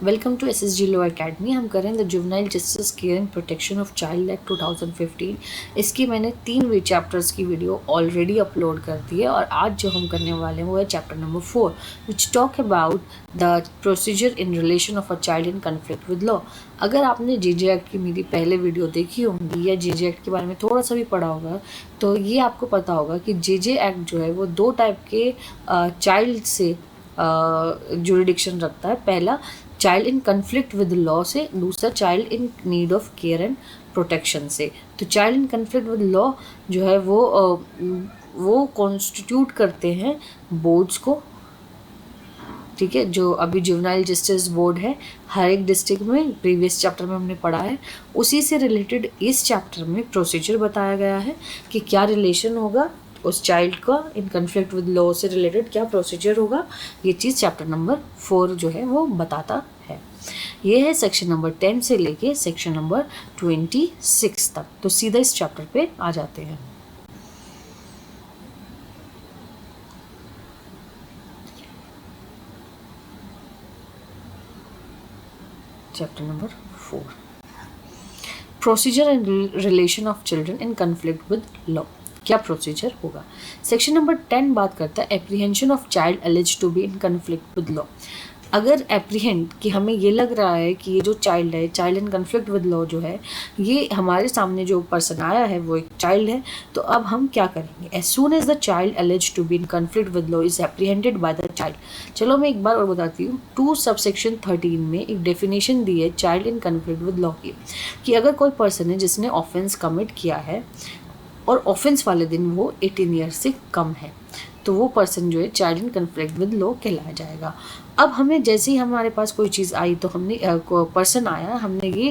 Welcome to SSG law academy. हम करें the juvenile justice care and protection of child act 2015। इसकी मैंने 3 chapters की वीडियो ऑलरेडी अपलोड कर दी है और आज जो हम करने वाले हैं वो है chapter number 4 which talk about the procedure in relation of a child in conflict with law. अगर आपने JJ एक्ट की मेरी पहले वीडियो देखी होगी या JJ एक्ट के बारे में थोड़ा सा भी पढ़ा होगा तो ये आपको पता होगा कि JJ एक्ट जो है वो 2 टाइप के चाइल्ड से जुरिडिक्शन रखता है। पहला child in conflict with law से, दूसरा child in need of care and protection से। तो child in conflict with law जो है वो कॉन्स्टिट्यूट करते हैं बोर्ड्स को, ठीक है, जो अभी जुवेनाइल जस्टिस बोर्ड है हर एक डिस्ट्रिक्ट में, प्रीवियस चैप्टर में हमने पढ़ा है। उसी से रिलेटेड इस चैप्टर में प्रोसीजर बताया गया है कि क्या रिलेशन होगा उस चाइल्ड का इन कन्फ्लिक्ट विद लॉ से रिलेटेड, क्या प्रोसीजर होगा। ये चीज़ चैप्टर नंबर 4 जो है वो बताता है। ये है सेक्शन नंबर 10 से लेके सेक्शन नंबर 26 तक। तो सीधा इस चैप्टर पे आ जाते हैं। Chapter number 4, procedure in relation of children in conflict with law. क्या प्रोसीजर होगा। सेक्शन नंबर 10 बात करता है apprehension of child alleged to be in conflict with law. अगर एप्रीहेंड कि हमें ये लग रहा है कि ये जो चाइल्ड है, child in conflict with law जो है, ये हमारे सामने जो पर्सन आया है वो एक चाइल्ड है, तो अब हम क्या करेंगे। As soon as the child alleged to be in conflict with law is apprehended by the child. चलो मैं एक बार और बताती हूँ। 2 सबसेक्शन 13 में एक डेफिनेशन दी है child in conflict with law की, कि अगर कोई पर्सन है जिसने ऑफेंस कमिट किया है और ऑफेंस वाले दिन वो 18 ईयर्स से कम है, तो वो पर्सन जो है child in conflict with law कहलाया जाएगा। अब हमें जैसे ही हमारे पास कोई चीज़ आई तो हमने पर्सन आया, हमने ये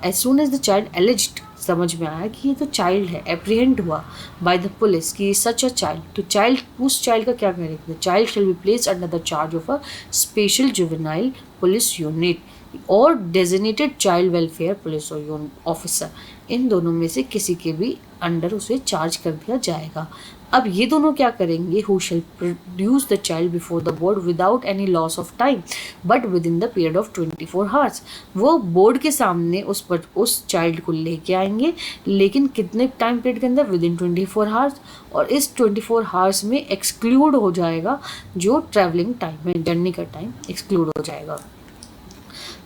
as soon as the child alleged समझ में आया कि ये तो चाइल्ड है, एप्रीहेंड हुआ बाय द पुलिस कि सच अ चाइल्ड, तो चाइल्ड उस चाइल्ड का क्या करेंगे। Child shall be placed under the charge of a special juvenile police unit और designated child welfare police officer. इन दोनों में से किसी के भी अंडर उसे चार्ज कर दिया जाएगा। अब ये दोनों क्या करेंगे। Who shell produce the child before the board without any loss of time but with in the period of 24 hours. वो बोर्ड के सामने उस चाइल्ड को लेके आएंगे, लेकिन कितने टाइम पीरियड के अंदर, विद इन 24 आवर्स। और इस 24 आवर्स में एक्सक्लूड हो जाएगा जो ट्रैवलिंग टाइम है, जर्नी का टाइम एक्सक्लूड हो जाएगा।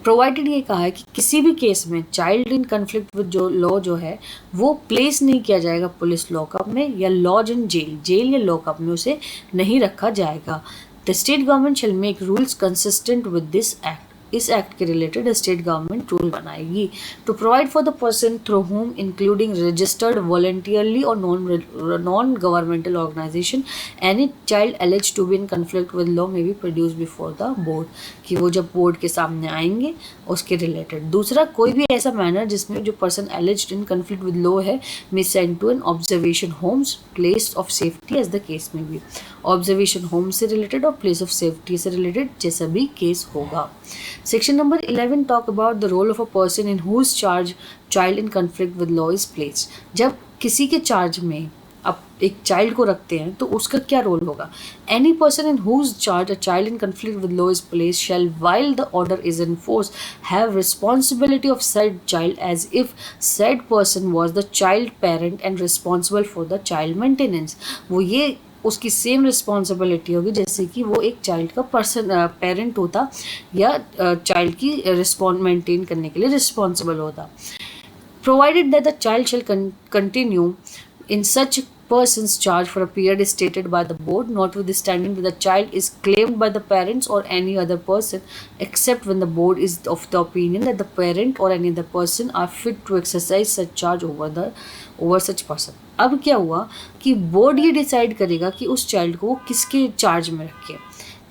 प्रोवाइडेड ये कहा है कि किसी भी केस में चाइल्ड इन कन्फ्लिक्ट विद जो लॉ जो है वो प्लेस नहीं किया जाएगा पुलिस लॉकअप में या लॉज इन जेल या लॉकअप में उसे नहीं रखा जाएगा। The state government shall make rules consistent with this act. इस एक्ट के रिलेटेड स्टेट गवर्नमेंट रूल बनाएगी to provide for the person through home including registered voluntarily और non governmental organisation any child alleged to be in conflict with law may be produce before the board, कि वो जब board के सामने आएंगे उसके related. दूसरा, कोई भी ऐसा मैनर जिसमें जो person alleged in conflict with law है may send to an observation homes place of safety as the case may be. Observation home से रिलेटेड और प्लेस ऑफ सेफ्टी से रिलेटेड जैसा भी केस होगा। Section number 11 talk about the role of a person in whose charge child in conflict with law is placed. जब किसी के charge में अब एक चाइल्ड को रखते हैं तो उसका क्या रोल होगा। Any person in whose charge a child in conflict with law is placed shall while the order is in force have responsibility of said child as if said person was the child parent and responsible for the child maintenance। वो ये उसकी same responsibility होगी जैसे कि वो एक child का parent होता या चाइल्ड की मेंटेन करने के लिए रिस्पॉन्सिबल होता। Provided that the child shall continue in such person's charge for a period stated by the board, notwithstanding that the child is claimed by the parents or any other person, except when the board is of the opinion that the parent or any other person are fit to exercise such charge over such person। अब क्या हुआ कि board ये decide करेगा कि उस child को वो किसके चार्ज में रखे,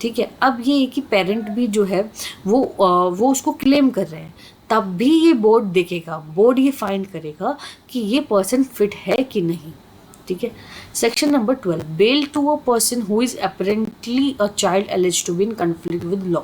ठीक है। अब ये है कि पेरेंट भी जो है वो उसको क्लेम कर रहे हैं, तब भी ये बोर्ड देखेगा, बोर्ड ये फाइंड करेगा कि ये पर्सन फिट है कि नहीं, ठीक है। Section number 12, bail to a person who is apparently a child alleged to be in conflict with law.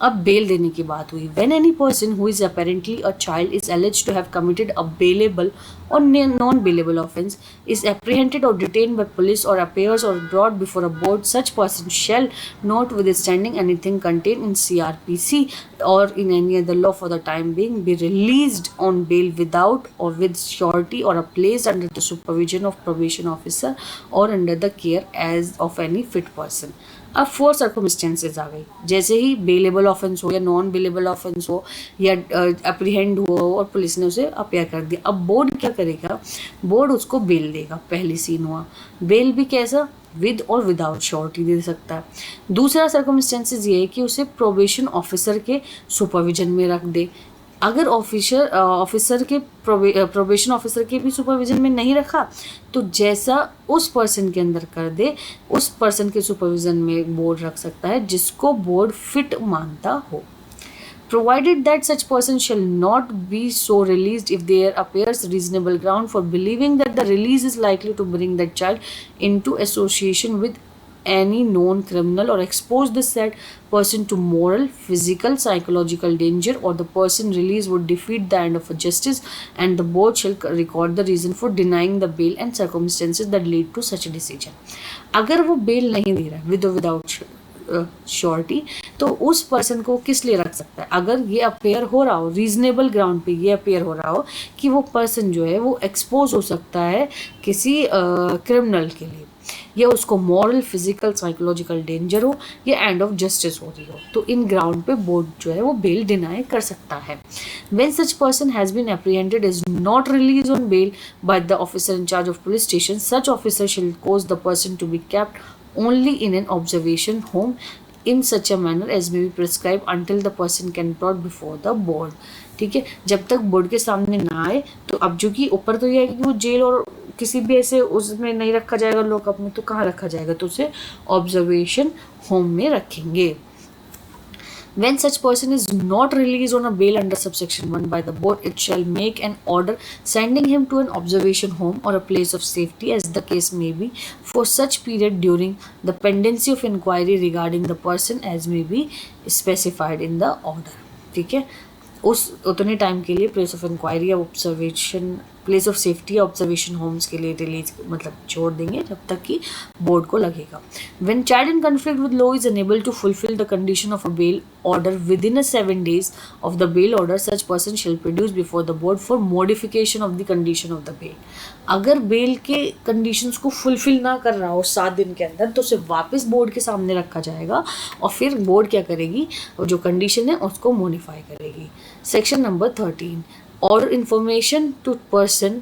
अब बेल देने की बात हुई। When any person who is apparently a child is alleged to have committed a bailable or non-bailable offence, is apprehended or detained by police or appears or brought before a board, such person shall, notwithstanding anything contained in CRPC or in any other law for the time being, be released on bail without or with surety or placed under the supervision of probation officer or under the care as of any fit person. अब 4 circumstances आ गई, जैसे ही bailable offence हो या non bailable offence हो या apprehend हो और police ने उसे अपेयर कर दिया, अब बोर्ड क्या करेगा, बोर्ड उसको बेल देगा। पहली सीन हुआ बेल भी कैसा, विद और विदाउट श्योरिटी दे सकता है। दूसरा सर्कमस्टेंसेज ये है कि उसे प्रोबेशन ऑफिसर के सुपरविजन में रख दे। अगर ऑफिसर के प्रोबेशन ऑफिसर के भी सुपरविजन में नहीं रखा तो जैसा उस पर्सन के अंदर कर दे, उस पर्सन के सुपरविजन में बोर्ड रख सकता है जिसको बोर्ड फिट मानता हो। Provided that such person shall not be so released if there appears reasonable ground for believing that the release is likely to bring that child into association with any known criminal or expose the said person to moral, physical, psychological danger, or the person released would defeat the end of justice, and the board shall record the reason for denying the bail and circumstances that lead to such a decision. अगर वो bell नहीं दे रहा है with और without surety तो उस person को किस लिए रख सकता है, अगर ये अपेयर हो रहा हो रीजनेबल ग्राउंड पे, ये अपेयर हो रहा हो कि वो पर्सन जो है वो एक्सपोज हो सकता है किसी क्रिमिनल के लिए, या उसको मॉरल, फिजिकल, साइकोलॉजिकल डेंजर हो, या एंड ऑफ जस्टिस हो रही हो, तो इन ग्राउंड पे बोर्ड जो है वो बेल डिनाई कर सकता है। When such person has been apprehended is not release on bail by the officer in charge of police station, such officer shall cause the person to be kept only in an observation home in such a manner as may be prescribed until the person can be brought before the board। ठीक है, जब तक board के सामने ना आए। तो अब जो कि ऊपर तो यह है कि वो जेल और किसी भी ऐसे उसमें नहीं रखा जाएगा लॉकअप में, तो कहाँ रखा जाएगा, तो उसे ऑब्जर्वेशन होम में रखेंगे। When such person is not released on a bail under subsection 1 by the board, it shall make an order sending him to an observation home or a place of safety as the case may be for such period during the pendency of inquiry regarding the person as may be specified in the order। ठीक है, उस उतने time के लिए place of inquiry या observation, place of safety या observation Holmes के लिए रिलीज मतलब छोड़ देंगे जब तक कि बोर्ड को लगेगा। When child in conflict with law is unable to fulfil the condition of a bail order within a 7 days of the bail order, such person shall produce before the board for modification of the condition of the bail। अगर bell के conditions को fulfil ना कर रहा हो 7 दिन के अंदर तो उसे वापस बोर्ड के सामने रखा जाएगा और फिर बोर्ड क्या करेगी, जो कंडीशन है उसको मॉडिफाई करेगी। सेक्शन नंबर 13, और information to person,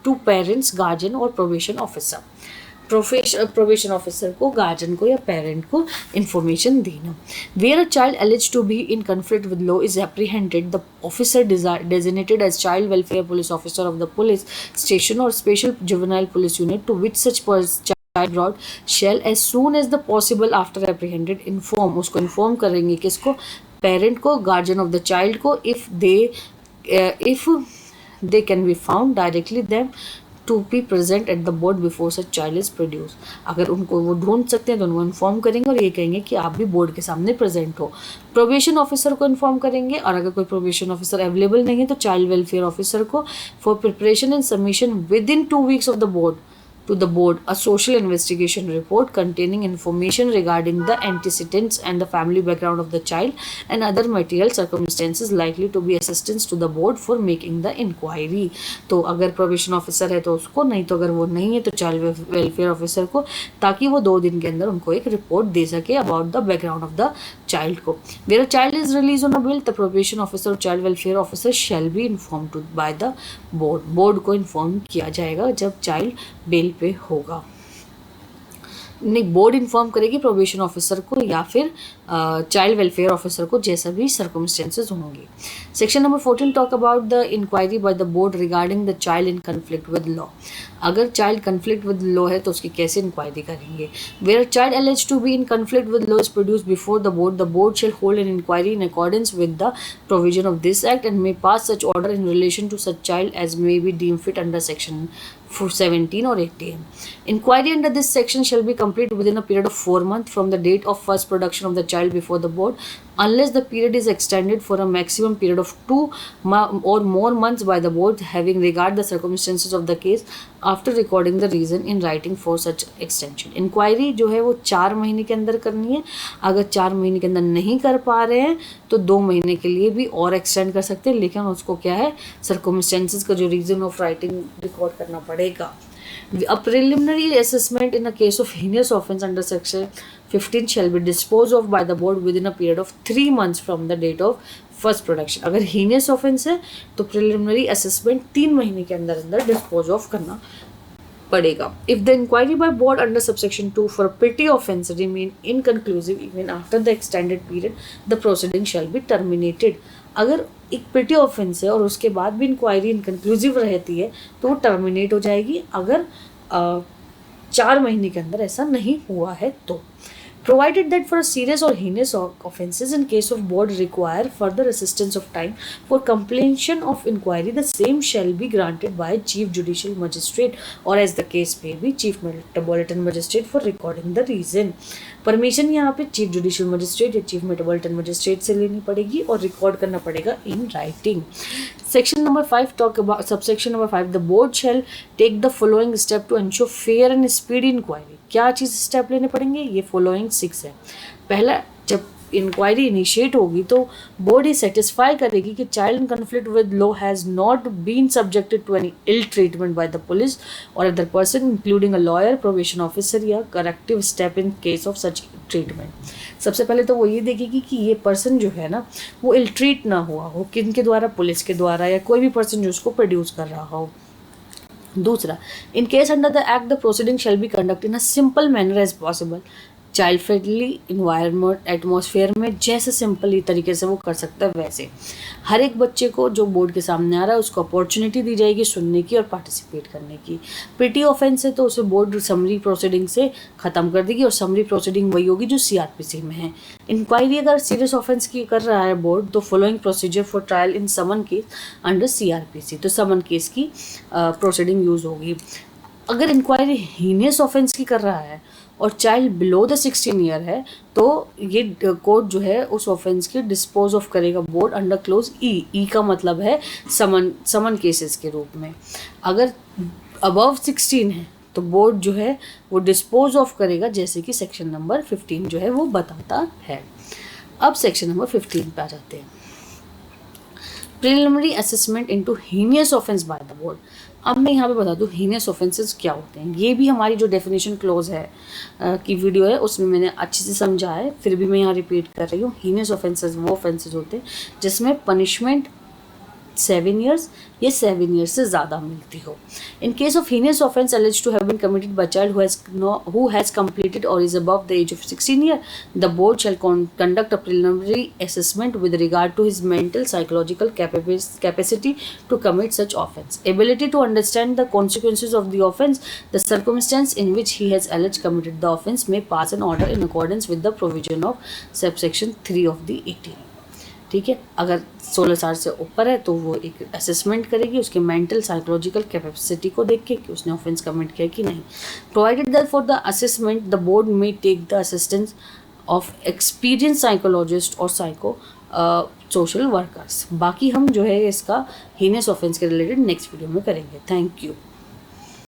to parents, guardian और प्रोबेशन ऑफिसर। प्रोबेशन ऑफिसर को, गार्जियन को या पेरेंट को इंफॉर्मेशन देना। Where a child alleged to be in conflict with law is apprehended, the officer designated as child welfare police officer of the police station और special juvenile police unit to which such child brought shall as soon as the possible after apprehended inform, उसको inform करेंगे किसको, parent को, guardian of the child को, if they can be found directly them to be present at the board before such child is produced। अगर उनको वो ढूंढ सकते हैं तो उनको इन्फॉर्म करेंगे और ये कहेंगे कि आप भी बोर्ड के सामने प्रेजेंट हो। प्रोबेशन ऑफिसर को इन्फॉर्म करेंगे और अगर कोई प्रोबेशन ऑफिसर अवेलेबल नहीं है तो चाइल्ड वेलफेयर ऑफिसर को for preparation and submission with in 2 weeks of the board to the board a social investigation report containing information regarding the antecedents and the family background of the child and other material circumstances likely to be assistance to the board for making the inquiry। तो अगर probation officer है तो उसको, नहीं तो अगर वो नहीं है तो चाइल्ड वेलफेयर ऑफिसर को, ताकि वो 2 दिन के अंदर उनको एक रिपोर्ट दे सके about the background of the child को। Where a child is release on a bail, the probation officer और child welfare officer shall be informed by the board, board को इन्फॉर्म किया जाएगा जब चाइल्ड बेल पे होगा। नहीं, बोर्ड इन्फॉर्म करेगी प्रोबेशन ऑफिसर को या फिर चाइल्ड वेलफेयर ऑफिसर को, जैसा भी सर्कमस्टेंसेज होंगे। Section number 14 talk about the inquiry by the board regarding the child in conflict with law. अगर चाइल्ड कन्फ्लिक्ट विद लॉ है तो उसकी कैसे इंक्वायरी करेंगे। Where child alleged to be in conflict with law is produced before the board shall hold an inquiry in accordance with the provision of this act and may pass such order in relation to such child as may be deem fit under section for 17 or 18. Inquiry under this section shall be complete within a period of 4 months from the date of first production of the child before the board, unless the period is extended for a maximum period of 2 or more months by the board, having regard the circumstances of the case after recording the reason in writing for such extension. Inquiry जो है वो 4 महीने के अंदर करनी है. अगर 4 महीने के अंदर नहीं कर पा रहे हैं तो 2 महीने के लिए भी और एक्सटेंड कर सकते हैं, लेकिन उसको क्या है, सर्कमस्टेंसेस का जो रीजन ऑफ राइटिंग रिकॉर्ड करना पड़ेगा. A preliminary assessment in a case of heinous offence under section 15 shall be disposed of by the board within a period of 3 months from the date of first production. अगर heinous offence है तो preliminary assessment 3 महीने के अंदर अंदर dispose of करना पड़ेगा. If the inquiry by board under subsection 2 for a petty offence remain inconclusive even after the extended period, the proceeding shall be terminated. अगर एक पेटी ऑफेंस है और उसके बाद भी इंक्वायरी इनकन्क्लूसिव रहती है तो वो टर्मिनेट हो जाएगी, अगर 4 महीने के अंदर ऐसा नहीं हुआ है तो. Provided that for a serious or heinous offences in case of board require further assistance of time for completion of inquiry, the same shall be granted by Chief Judicial Magistrate or as the case may be Chief Metropolitan Magistrate for recording the reason. Permission यहाँ पे chief judicial magistrate या chief metropolitan magistrate से लेनी पड़ेगी और record करना पड़ेगा in writing. Section number 5 talk about subsection number 5 the board shall take the following step to ensure fair and speedy inquiry. क्या चीज़ स्टेप लेने पड़ेंगे, ये फॉलोइंग 6 है. पहला, जब इंक्वायरी इनिशिएट होगी तो बोर्ड ही सेटिस्फाई करेगी कि child in conflict with law has not been subjected to any ill treatment by the police और other person including a lawyer, probation officer या corrective step in case of such treatment. सबसे पहले तो वो ये देखेगी कि ये पर्सन जो है ना वो इल ट्रीट ना हुआ हो किन के द्वारा, पुलिस के द्वारा या कोई भी पर्सन जो उसको प्रोड्यूस कर रहा हो. दूसरा, in case under the act the proceeding shall be conduct in a simple manner as possible. Child friendly environment atmosphere में जैसे सिंपल तरीके से वो कर सकता है वैसे हर एक बच्चे को जो बोर्ड के सामने आ रहा है उसको अपॉर्चुनिटी दी जाएगी सुनने की और पार्टिसिपेट करने की. पेटी ऑफेंस है तो उसे बोर्ड समरी प्रोसीडिंग से ख़त्म कर देगी और समरी प्रोसीडिंग वही होगी जो CRPC में है. इंक्वायरी अगर सीरियस ऑफेंस की कर रहा है बोर्ड तो following procedure for trial in summon case under CRPC, तो समन केस की प्रोसीडिंग यूज़ होगी. अगर इंक्वायरी हीनियस ऑफेंस की कर रहा है और चाइल्ड बिलो द 16 ईयर है तो ये कोर्ट जो है उस ऑफेंस के डिस्पोज ऑफ करेगा बोर्ड अंडर क्लोज ई का मतलब है समन केसेस के रूप में. अगर अबव 16 है तो बोर्ड जो है वो डिस्पोज ऑफ करेगा जैसे कि सेक्शन नंबर 15 जो है वो बताता है. अब सेक्शन नंबर 15 पे आ जाते हैं. Preliminary assessment into heinous offence bye the board. अब मैं यहाँ पे बता दूँ हीनियस ऑफेंसेस क्या होते हैं. ये भी हमारी जो डेफिनेशन क्लोज है की वीडियो है उसमें मैंने अच्छे से समझा है, फिर भी मैं यहाँ रिपीट कर रही हूँ. हीनियस ऑफेंसेस वो ऑफेंसेस होते हैं जिसमें पनिशमेंट 7 years या 7 years से ज़्यादा मिलती हो. In case of heinous offence alleged to have been committed by a child who has completed or is above the age of 16 years, the board shall conduct a preliminary assessment with regard to his mental psychological capacity to commit such offence, ability to understand the consequences of the offence, the circumstance in which he has alleged committed the offence may pass an order in accordance with the provision of subsection 3 of the 18. ठीक है, अगर 16 साल से ऊपर है तो वो एक असेसमेंट करेगी उसके मेंटल साइकोलॉजिकल कैपेसिटी को देख के कि उसने ऑफेंस कमिट किया कि नहीं. Provided that for the assessment the board may take the assistance of experience psychologist और सोशल वर्कर्स. बाकी हम जो है इसका हीनियस ऑफेंस के रिलेटेड नेक्स्ट वीडियो में करेंगे. Thank you.